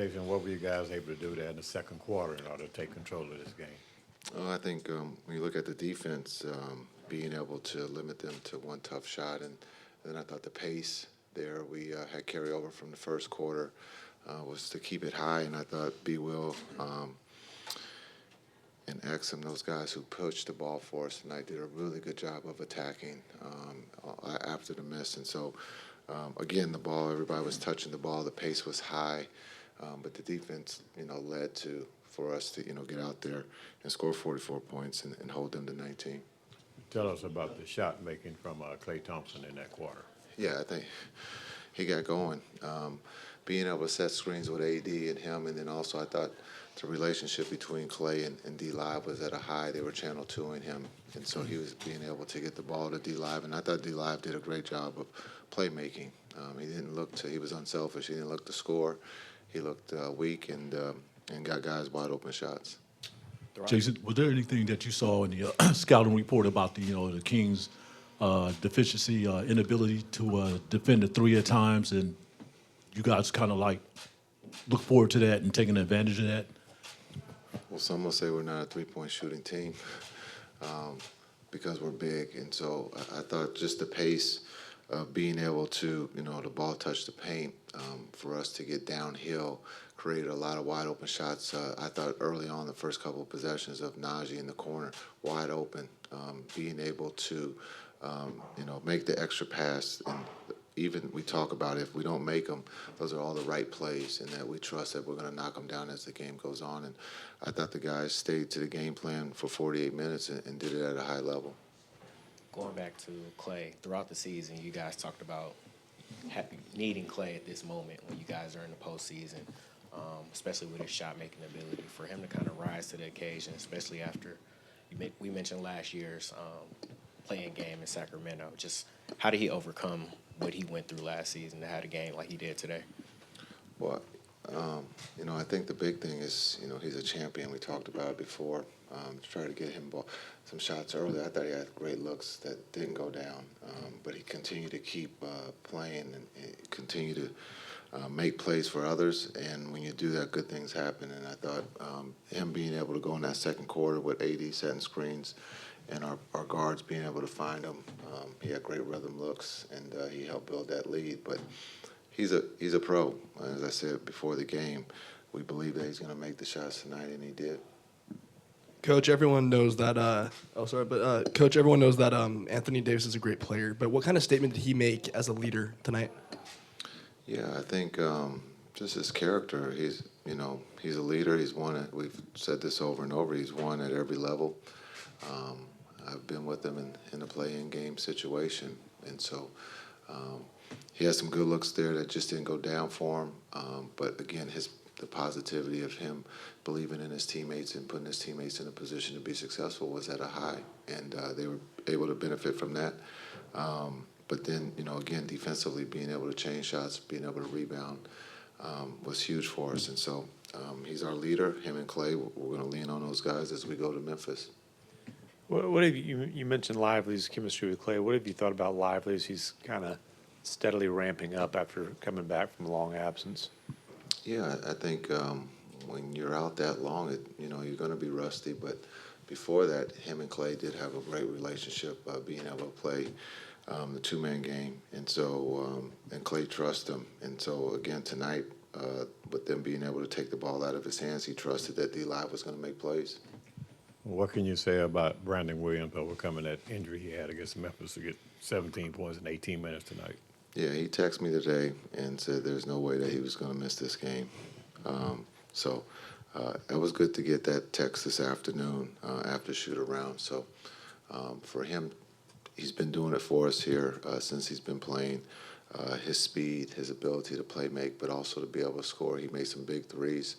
Jason, what were you guys able to do there in the second quarter in order to take control of this game? I think when you look at the defense, being able to limit them to one tough shot, and then I thought the pace there we had carryover from the first quarter was to keep it high, and I thought BWill and Exum, those guys who pushed the ball for us tonight, did a really good job of attacking after the miss. And so, again, the ball, everybody was touching the ball. The pace was high, but the defense, led for us to, get out there and score 44 points and hold them to 19. Tell us about the shot making from Klay Thompson in that quarter. Yeah, I think he got going. Being able to set screens with AD and him, and then also I thought the relationship between Klay and D-Live was at a high. They were channel 2ing him, and so he was being able to get the ball to D-Live, and I thought D-Live did a great job of playmaking. He didn't he was unselfish. He didn't look to score. He looked weak and got guys wide open shots. Jason, was there anything that you saw in the scouting report about the Kings' deficiency, inability to defend the three at times, and you guys kind of look forward to that and taking advantage of that? Well, some will say we're not a three-point shooting team because we're big, and so I thought just the pace of being able to, the ball touch the paint for us to get downhill created a lot of wide open shots. I thought early on the first couple of possessions of Najee in the corner, wide open, being able to, make the extra pass. And even we talk about if we don't make them, those are all the right plays, and that we trust that we're going to knock them down as the game goes on. And I thought the guys stayed to the game plan for 48 minutes and did it at a high level. Going back to Klay, throughout the season, you guys talked about needing Klay at this moment when you guys are in the postseason, especially with his shot-making ability, for him to kind of rise to the occasion, especially after we mentioned last year's playing game in Sacramento. Just how did he overcome what he went through last season to have a game like he did today? Well, I think the big thing is, he's a champion. We talked about it before. To try to get him some shots early. I thought he had great looks that didn't go down, but he continued to keep playing and continue to make plays for others. And when you do that, good things happen. And I thought him being able to go in that second quarter with AD setting screens and our guards being able to find him, he had great rhythm looks, and he helped build that lead. But he's a pro. As I said before the game, we believe that he's going to make the shots tonight, and he did. Coach, everyone knows that. Coach, everyone knows that Anthony Davis is a great player. But what kind of statement did he make as a leader tonight? Yeah, I think just his character. He's a leader. He's won. We've said this over and over. He's won at every level. I've been with him in a play-in game situation, and so he has some good looks there that just didn't go down for him. But again, the positivity of him believing in his teammates and putting his teammates in a position to be successful was at a high, and they were able to benefit from that. But then, again, defensively, being able to change shots, being able to rebound was huge for us. And so he's our leader. Him and Klay, we're going to lean on those guys as we go to Memphis. What have you mentioned Lively's chemistry with Klay. What have you thought about Lively as he's kind of steadily ramping up after coming back from a long absence? Yeah, I think when you're out that long, you're going to be rusty. But before that, him and Klay did have a great relationship, being able to play the two-man game. And so, and Klay trusts him. And so, again, tonight, with them being able to take the ball out of his hands, he trusted that D-Live was going to make plays. What can you say about Brandon Williams overcoming that injury he had against Memphis to get 17 points in 18 minutes tonight? Yeah, he texted me today and said there's no way that he was going to miss this game. So it was good to get that text this afternoon after shoot-around. So for him, he's been doing it for us here since he's been playing. His speed, his ability to play make, but also to be able to score. He made some big threes,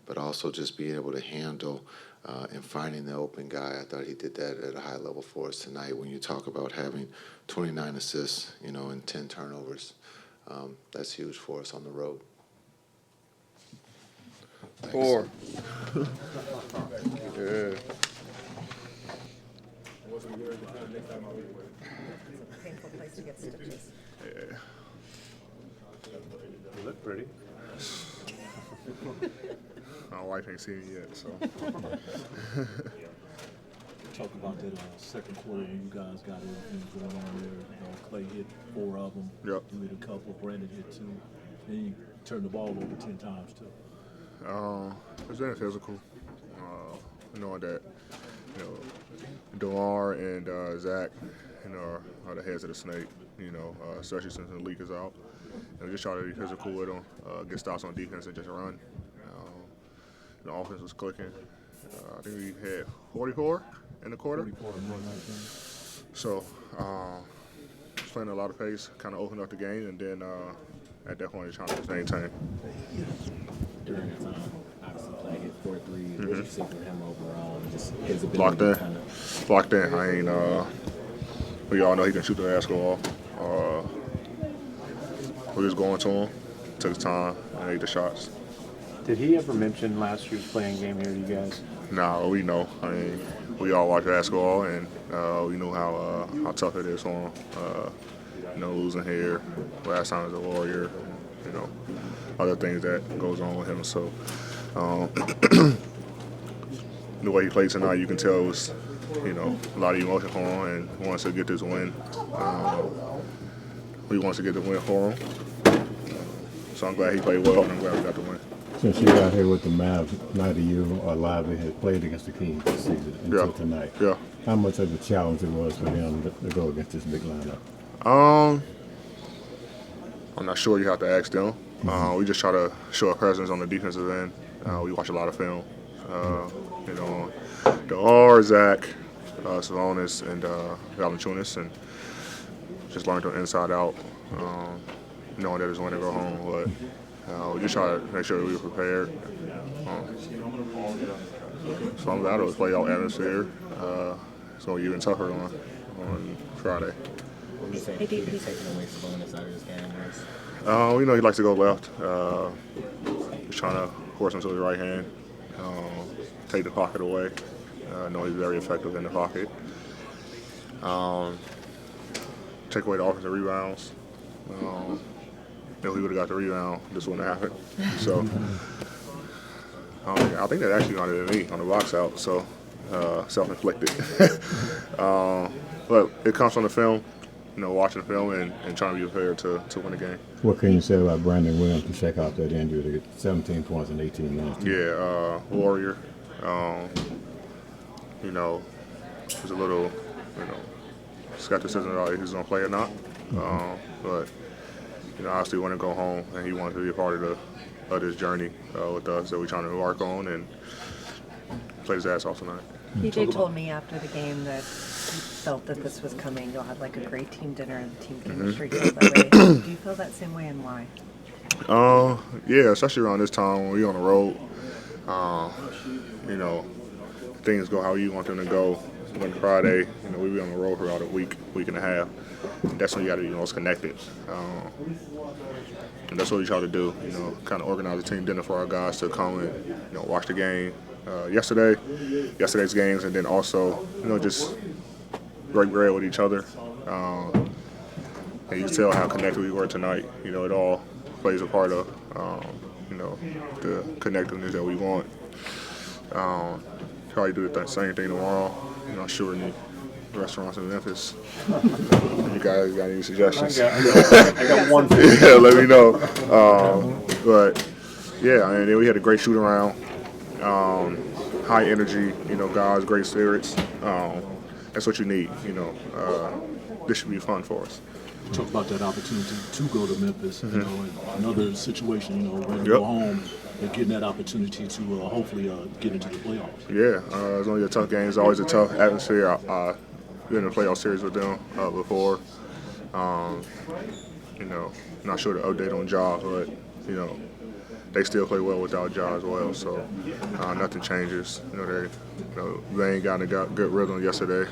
but also just being able to handle and finding the open guy. I thought he did that at a high level for us tonight. When you talk about having 29 assists, and 10 turnovers, that's huge for us on the road. Thanks. 4. Painful place to get stitches. You look pretty. My wife ain't seen it yet, so. Talk about that second quarter when you guys got everything going on there. You know, Klay hit 4 of them. Yep. You hit a couple. Brandon hit 2. Then you turned the ball over 10 times too. It's very physical. Knowing that, you know, DeMar and Zach, you know, are the heads of the snake. You know, especially since the leak is out. And we just try to be physical with them, get stops on defense and just run. The offense was clicking. I think we had 44 in the quarter. 44 to 1, So, just playing a lot of pace, kind of opened up the game, and then at that point, trying to just maintain. During the time, obviously Klay hit 4 threes. What did you see from him overall? Just his ability Locked to in. kind of Locked in. I ain't. We all know he can shoot the basketball. We was going to him, took his time, and ate the shots. Did he ever mention last year's playing game here to you guys? Nah, we know. I mean, we all watch basketball, and we know how tough it is for him. You know, losing here, last time as a Warrior, you know, other things that goes on with him. So, the way he played tonight, you can tell it was, you know, a lot of emotion for him, and he wants to get this win. He wants to get the win for him. So I'm glad he played well, and I'm glad we got the win. Since you got here with the Mavs, neither you or Lively had played against the Kings this season until tonight. Yeah. How much of a challenge it was for him to go against this big lineup? I'm not sure. You have to ask them. We just try to show a presence on the defensive end. We watch a lot of film. You know, DeMar, Zach, Savonis, and Valanciunas, and just learned them inside out, knowing that it's when to go home. But we just try to make sure we were prepared. So I'm glad it was playoff atmosphere. It's going to be even tougher on Friday. What would you say taking away Savonis out of this game was? We know he likes to go left. He's trying to force him to his right hand, take the pocket away. I know he's very effective in the pocket. Take away the offensive rebounds. If we would have got the rebound, this wouldn't have happened. So I think that actually got it to me on the box out, so self-inflicted. But it comes from the film, you know, watching the film and trying to be prepared to win the game. What can you say about Brandon Williams to check out that injury to get 17 points in 18 minutes? Yeah, Warrior. You know, there's a little, you know, skepticism about if he's going to play or not. But, you know, obviously want to go home, and he wanted to be a part of this journey with us that we're trying to embark on and play his ass off tonight. PJ told me after the game that he felt that this was coming. Y'all had like a great team dinner and the team chemistry feels that way. Do you feel that same way, and why? Yeah, especially around this time when we're on the road. You know, things go how you want them to go. When Friday, you know, we be on the road for about a week and a half. And that's when you got to be most connected. And that's what we try to do, you know, kind of organize a team dinner for our guys to come and, you know, watch the game yesterday's games, and then also, you know, just break bread with each other. And you can tell how connected we were tonight. You know, it all plays a part of, you know, the connectiveness that we want. Probably do the same thing tomorrow. You know, sure any restaurants in Memphis. You guys got any suggestions? I got one for you. Yeah, let me know. But yeah, and then we had a great shoot around. High energy, you know, guys, great spirits. That's what you need, you know. This should be fun for us. Talk about that opportunity to go to Memphis, you know, and another situation, you know, where you go home and getting that opportunity to hopefully get into the playoffs. Yeah, it's only a tough game. It's always a tough atmosphere. I've been in a playoff series with them before. You know, not sure the update on Ja, but, you know, they still play well without Ja as well, so nothing changes. You know, they ain't gotten a good rhythm yesterday.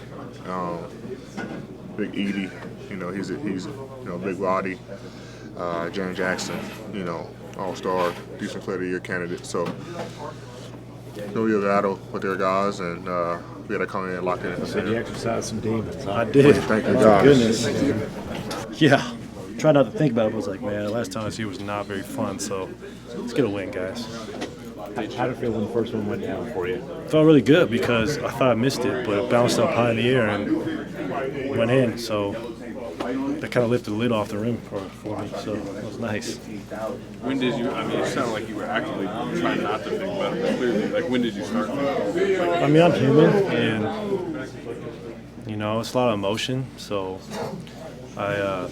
Big Edie, you know, he's you know, big body. Jaren Jackson, you know, all-star, decent player of the year candidate. So it'll be a battle with their guys, and we got to come in and lock in. So you exercised some demons. I did. Thank you, Oh, guys. goodness. Yeah. tried not to think about it, but I was like, man, last time I was here was not very fun, so let's get a win, guys. How did it feel when the first one went down for you? Felt really good because I thought I missed it, but it bounced up high in the air and went in, so that kind of lifted the lid off the rim for me, so it was nice. When did you, I mean, it sounded like you were actively trying not to think about it, but clearly, like, when did you start thinking? I mean, I'm human, and, you know, it's a lot of emotion, so I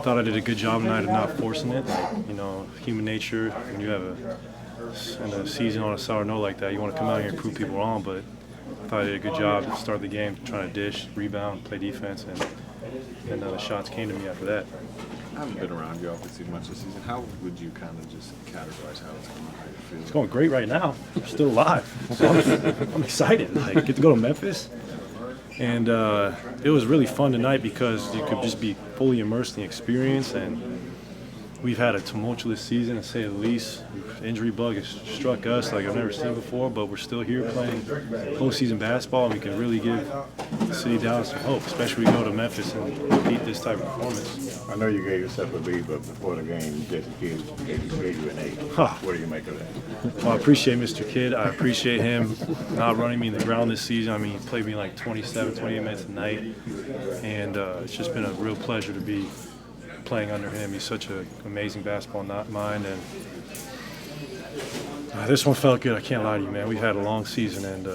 thought I did a good job tonight of not forcing it. Like, you know, human nature, when you have a season on a sour note like that, you want to come out here and prove people wrong, but I thought I did a good job to start the game, trying to dish, rebound, play defense, and the shots came to me after that. I haven't been around you obviously much this season. How would you kind of just categorize how it's going? How you feel? It's going great right now. I'm still alive. So I'm excited. Like, I get to go to Memphis. And it was really fun tonight because you could just be fully immersed in the experience. And we've had a tumultuous season, to say the least. Injury bug has struck us like I've never seen before, but we're still here playing postseason basketball, and we can really give the city of Dallas some hope, especially when we go to Memphis and repeat this type of performance. I know you gave yourself a B, but before the game, Jesse Kidd gave you an A. Huh. What do you make of that? Well, I appreciate Mr. Kidd. I appreciate him not running me in the ground this season. I mean, he played me like 27, 28 minutes a night, and it's just been a real pleasure to be playing under him. He's such an amazing basketball mind, and this one felt good. I can't lie to you, man. We've had a long season, and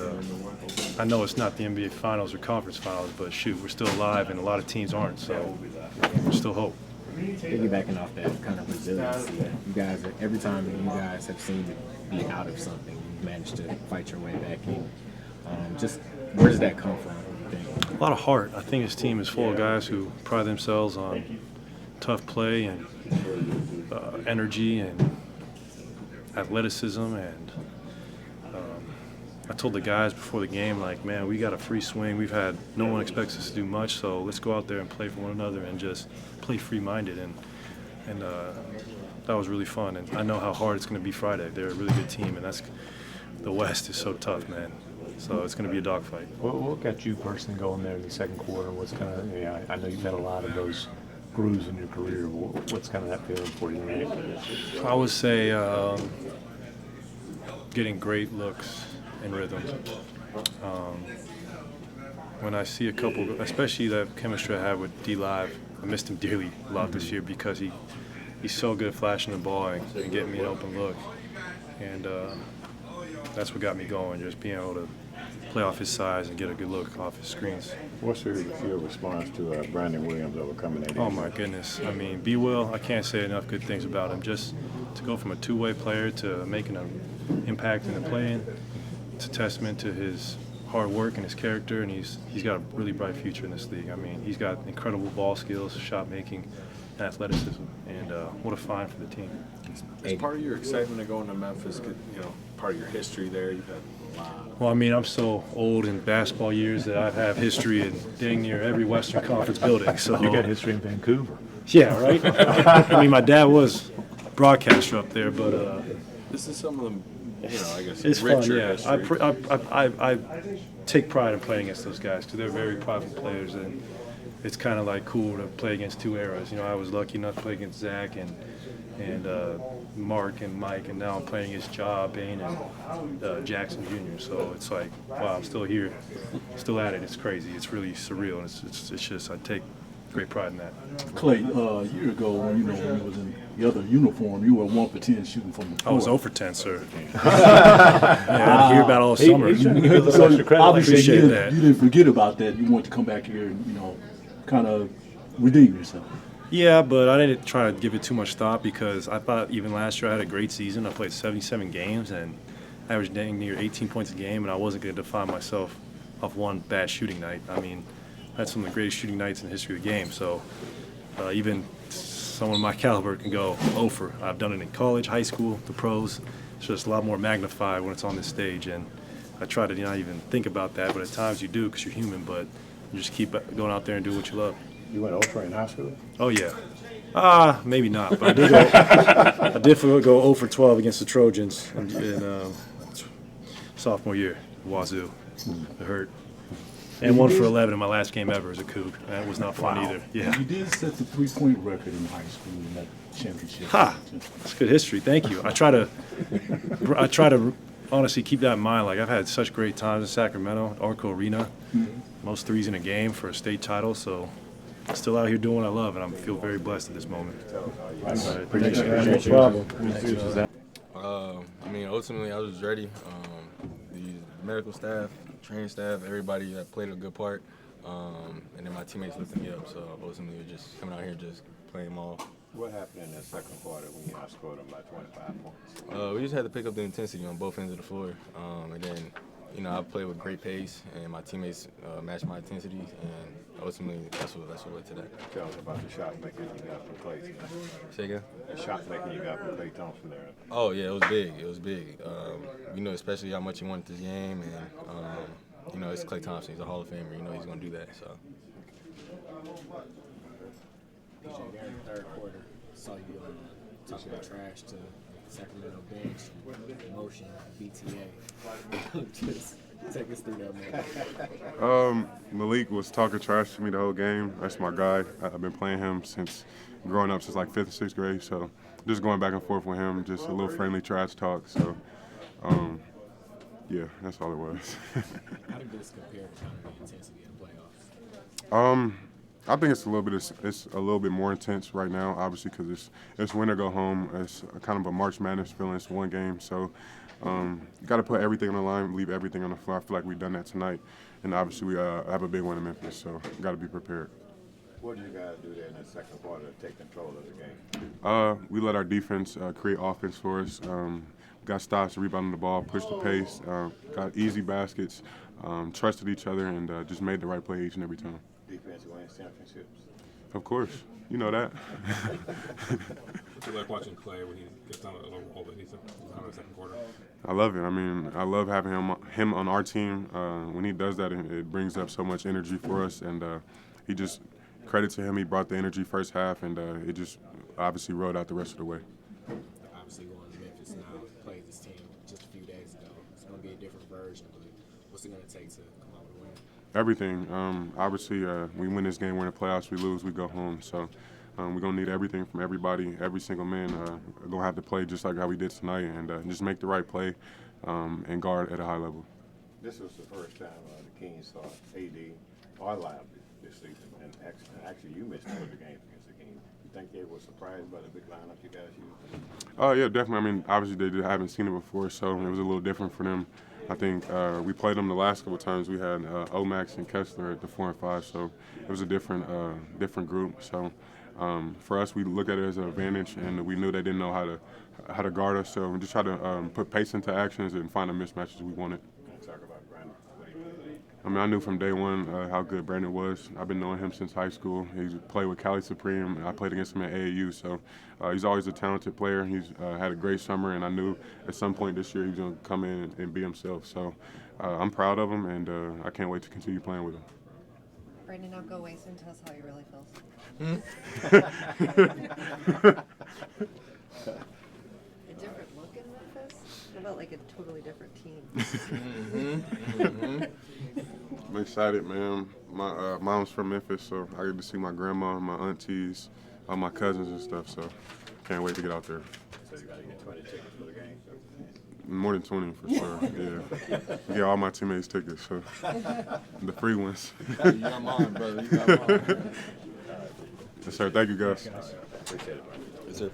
I know it's not the NBA Finals or Conference Finals, but shoot, we're still alive, and a lot of teams aren't, so there's still hope. Piggybacking off that kind of resiliency, you guys, every time you guys have seemed to be out of something, you've managed to fight your way back in. Just where does that come from, you think? A lot of heart. I think his team is full of guys who pride themselves on tough play and energy and athleticism, and I told the guys before the game, like, man, we got a free swing. No one expects us to do much, so let's go out there and play for one another and just play free-minded, and that was really fun. And I know how hard it's going to be Friday. They're a really good team, and the West is so tough, man. So it's going to be a dogfight. What got you personally going there in the second quarter? What's kind of, I know you've had a lot of those grooves in your career. What's kind of that feeling for you tonight? I would say getting great looks and rhythm. When I see a couple, especially that chemistry I had with D-Live, I missed him dearly a lot this year because he's so good at flashing the ball and getting me an open look. And that's what got me going, just being able to play off his size and get a good look off his screens. What's your response to Brandon Williams overcoming that? Oh my goodness! I mean, BWill, I can't say enough good things about him. Just to go from a two-way player to making an impact in the play-in, it's a testament to his hard work and his character, and he's got a really bright future in this league. I mean, he's got incredible ball skills, shot making, and athleticism, and what a find for the team. Is part of your excitement of going to Memphis, you know, part of your history there? You've had a lot. Well, I mean, I'm so old in basketball years that I have history in dang near every Western Conference building. So You got history in Vancouver. yeah, right. I mean, my dad was a broadcaster up there, but This is some of them, you know, I guess, it's fun. richer Yeah, history. I take pride in playing against those guys because they're very prideful players, and it's kind of like cool to play against two eras. You know, I was lucky enough to play against Zach and Mark and Mike, and now I'm playing against Ja, Bain, and Jackson Jr. So it's like, wow, I'm still here, still at it. It's crazy. It's really surreal, and it's just I take great pride in that. Clay, a year ago, when you was in the other uniform, you were 1 for 10 shooting from the I floor. was 0 for 10, sir. Yeah, I hear about all summer. He's trying to give us some extra credit. Obviously, Appreciate you that. didn't forget about that. You want to come back here and, kind of redeem yourself. Yeah, but I didn't try to give it too much thought because I thought even last year I had a great season. I played 77 games and averaged dang near 18 points a game, and I wasn't going to define myself off one bad shooting night. I mean, I had some of the greatest shooting nights in the history of the game. So even someone of my caliber can go 0 for. I've done it in college, high school, the pros. It's just a lot more magnified when it's on this stage, and I try to not even think about that, but at times you do because you're human, but you just keep going out there and do what you love. You went 0 for in high school? Oh, yeah. Maybe not, but I did go 0 for 12 against the Trojans in sophomore year, Wazoo. It hurt. And 1 for 11 in my last game ever as a Coug. That was not fun either. Yeah. You did set the three-point record in high school in that championship. Ha! That's good history. Thank you. I try to honestly keep that in mind. Like, I've had such great times in Sacramento, Arco Arena, most threes in a game for a state title. So, still out here doing what I love, and I feel very blessed at this moment. I mean, ultimately, I was ready. The medical staff, training staff, everybody that played a good part, and then my teammates lifted me up. So ultimately, we're just coming out here just playing them all. What happened in that second quarter when you outscored them by 25 points? We just had to pick up the intensity on both ends of the floor, and then, you know, I played with great pace, and my teammates matched my intensity, and ultimately, that's what led to that. Tell us about the shot making you got from Klay. Say again? The shot making you got from Klay Thompson there. Oh yeah, it was big. It was big. You know, especially how much he wanted this game, and you know, it's Klay Thompson. He's a Hall of Famer. You know, he's gonna do that. So. DJ, during the third quarter, saw you talking about trash to Sacramento bench, emotion, BTA. Just take us through that, man. Malik was talking trash to me the whole game. That's my guy. I've been playing him since growing up, since like 5th or 6th grade. So just going back and forth with him, just a little friendly trash talk. So yeah, that's all it was. How did this compare to kind of the intensity in the playoffs? I think it's a little bit more intense right now, obviously, because it's win or go home. It's kind of a March Madness feeling. It's one game, so you got to put everything on the line, leave everything on the floor. I feel like we've done that tonight, and obviously we have a big one in Memphis, so got to be prepared. What did you guys do there in the second quarter to take control of the game? We let our defense create offense for us. Got stops, rebounding the ball, pushed the pace, got easy baskets, trusted each other, and just made the right play each and every time. Defense wins championships. Of course, you know that. What's it like watching Klay when he gets down a little over in the second quarter? I love it. I mean, I love having him on our team. When he does that, it brings up so much energy for us, and he just, credit to him, he brought the energy first half, and it just obviously rode out the rest of the way. Obviously, going to Memphis now, played this team just a few days ago. It's going to be a different version, but what's it going to take to come out with a win? Everything. Obviously, we win this game, we're in the playoffs. We lose, we go home. So we're going to need everything from everybody, every single man. We're going to have to play just like how we did tonight and just make the right play and guard at a high level. This was the first time the Kings saw AD or Lively this season, and actually you missed 2 of the games against the Kings. You think they were surprised by the big lineup you guys used? Oh, yeah, definitely. I mean, obviously they haven't seen it before, so it was a little different for them. I think we played them the last couple of times. We had Omax and Kessler at the 4 and 5, so it was a different group. So for us, we look at it as an advantage, and we knew they didn't know how to guard us. So we just try to put pace into actions and find the mismatches we wanted. Talk about Brandon. I mean, I knew from day one how good Brandon was. I've been knowing him since high school. He played with Cali Supreme, and I played against him at AAU. So he's always a talented player. He's had a great summer, and I knew at some point this year he was going to come in and be himself. So I'm proud of him, and I can't wait to continue playing with him. Brandon, now go away and tell us how he really feels. A different look in Memphis? How about like a totally different team? I'm excited, man. My mom's from Memphis, so I get to see my grandma, my aunties, all my cousins and stuff, so can't wait to get out there. So you got to get 20 tickets for the game. More than 20 for sure, yeah. Get all my teammates tickets, so the free ones. You got mine, brother. You got mine. Yes, sir. Thank you, guys. Appreciate it, man. Yes, sir.